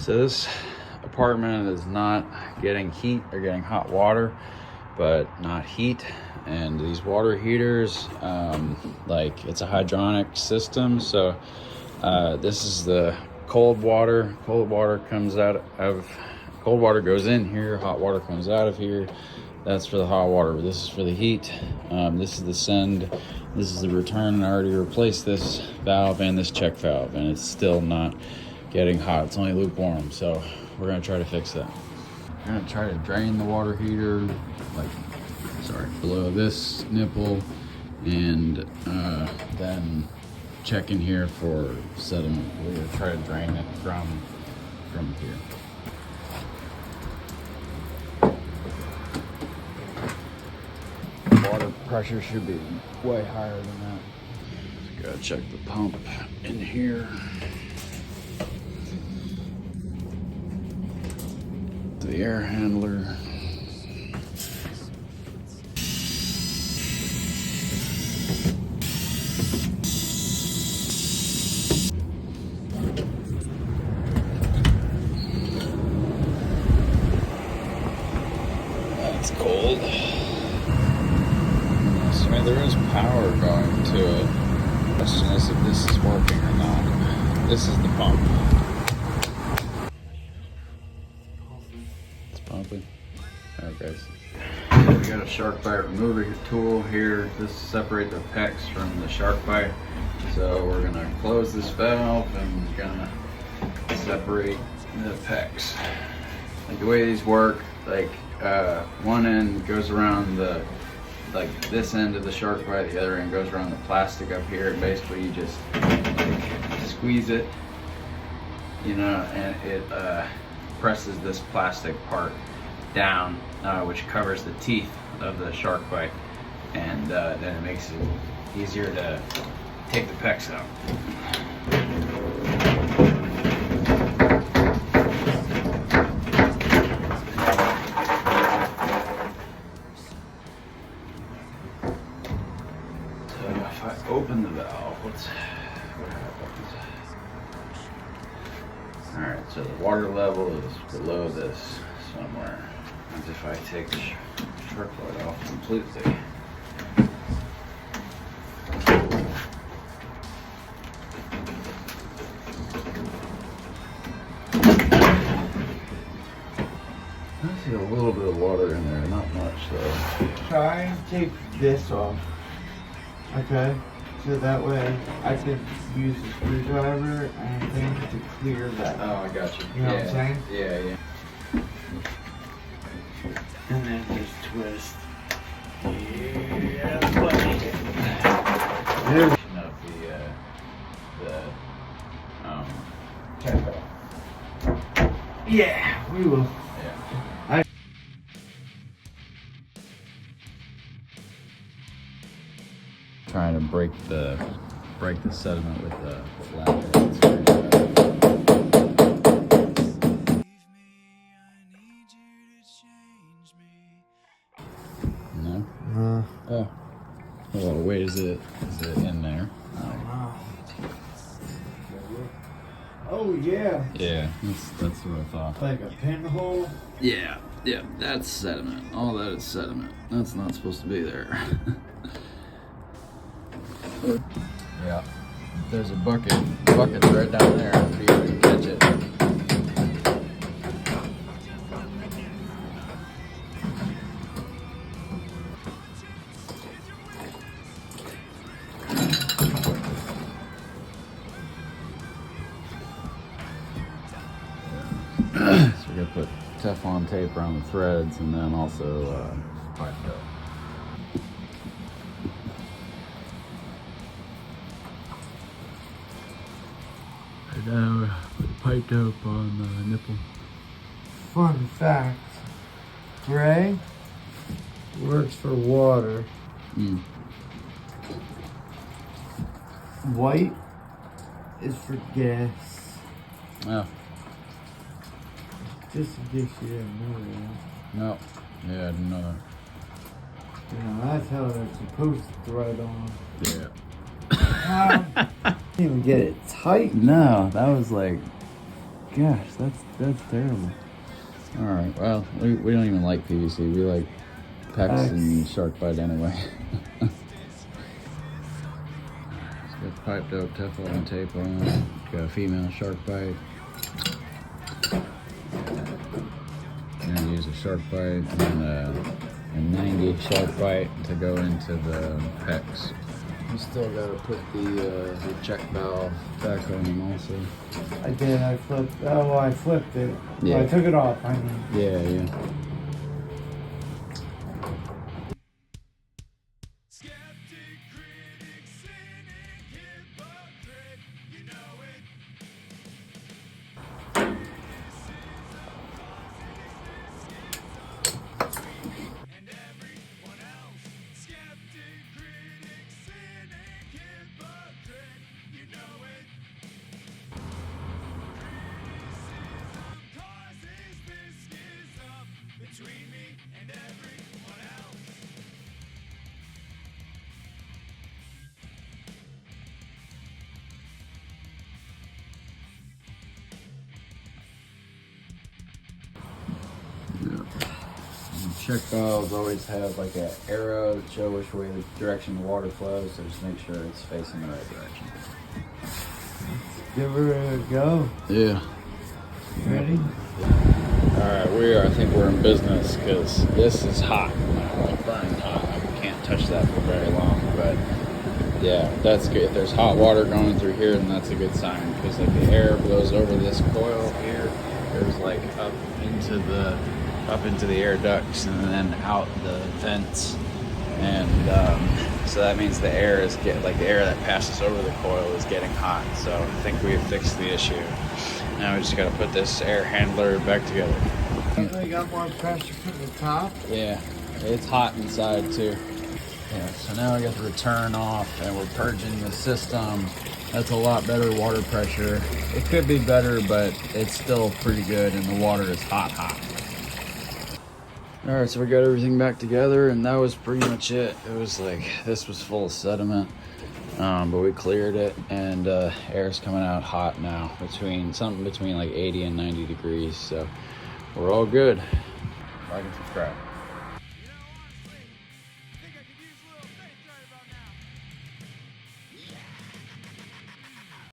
So this apartment is not getting heat or getting hot water, but not heat. And these water heaters, like it's a hydronic system. So this is the cold water. Cold water comes out of, cold water goes in here, hot water comes out of here. That's for the hot water. This is for the heat. This is the send. This is the return. And I already replaced this valve and this check valve, and it's still not getting hot. It's only lukewarm. So we're gonna try to fix that. We're gonna try to drain the water heater, below this nipple, and then check in here for sediment. We're gonna try to drain it from here. Water pressure should be way higher than that. Just gotta check the pump in here. The air handler. That's cold. So there is power going to it. The question is if this is working or not. This is the pump. It's pumping. Okay. We got a shark bite remover tool here. This separates the pecs from the shark bite. So we're gonna close this valve and gonna separate the pecs. Like the way these work, like one end goes around the, like this end of the shark bite, the other end goes around the plastic up here. Basically you just like squeeze it, you know, and it presses this plastic part down, which covers the teeth of the shark bite, and then it makes it easier to take the pecs out. If I open the valve, what happens? Alright, so the water level is below this somewhere. And if I take the shark bite off completely, I see a little bit of water in there, not much though. Try and take this off, okay? So that way I can use the screwdriver and thing to clear that. Oh, I got you. You know what I'm saying? Yeah. And then just twist. Yeah, buddy. Of the Yeah, we will. yeah. Trying to break the sediment with the flathead screwdriver. No? Oh. Well, wait, is it in there? Oh yeah. Yeah, that's what I thought. Like a pinhole. Yeah, that's sediment. All that is sediment. That's not supposed to be there. Yeah, there's a bucket's right down there for you to catch it. So we're gonna put Teflon tape around the threads and then also pipe dope. And now put pipe dope on the nipple. Fun fact, gray works for water. White is for gas. Oh. Just in case you didn't know that. No. Yeah, I didn't know that. You know, that's how they're supposed to thread on. Yeah. Didn't even get it tight. No, that was like gosh, that's terrible. All right, well, we don't even like PVC. We like PEX and shark bite anyway. Got the pipe dope, Teflon tape on. Got a female shark bite. I'm gonna use a shark bite and a 90 shark bite to go into the PEX. You still gotta put the check valve back on them also. I did. I flipped. Oh, well, I flipped it. Yeah. Well, I took it off. I mean. Yeah. Skeptic, critic, cynic, hypocrite, you know it. And everyone else. Skeptic, critic, cynic, hypocrite, you know it. Criticism causes this schism between me and everyone else. Check valves always have like an arrow to show which way the direction the water flows, so just make sure it's facing the right direction. Give her a go. Yeah. Ready? Alright, I think we're in business because this is hot, like burning hot. I can't touch that for very long, but yeah, that's good. If there's hot water going through here, then that's a good sign because like the air blows over this coil here. There's like up into the air ducts and then out the vents, and so that means the air the air that passes over the coil is getting hot. So I think we've fixed the issue. Now we just got to put this air handler back together. Definitely got more pressure from the top. Yeah, it's hot inside too. Yeah, so now I got the return off and we're purging the system. That's a lot better water pressure. It could be better, but it's still pretty good and the water is hot. All right, so we got everything back together and that was pretty much it. It was like, this was full of sediment, but we cleared it and air's coming out hot now, something between like 80 and 90 degrees. So we're all good. Like and subscribe.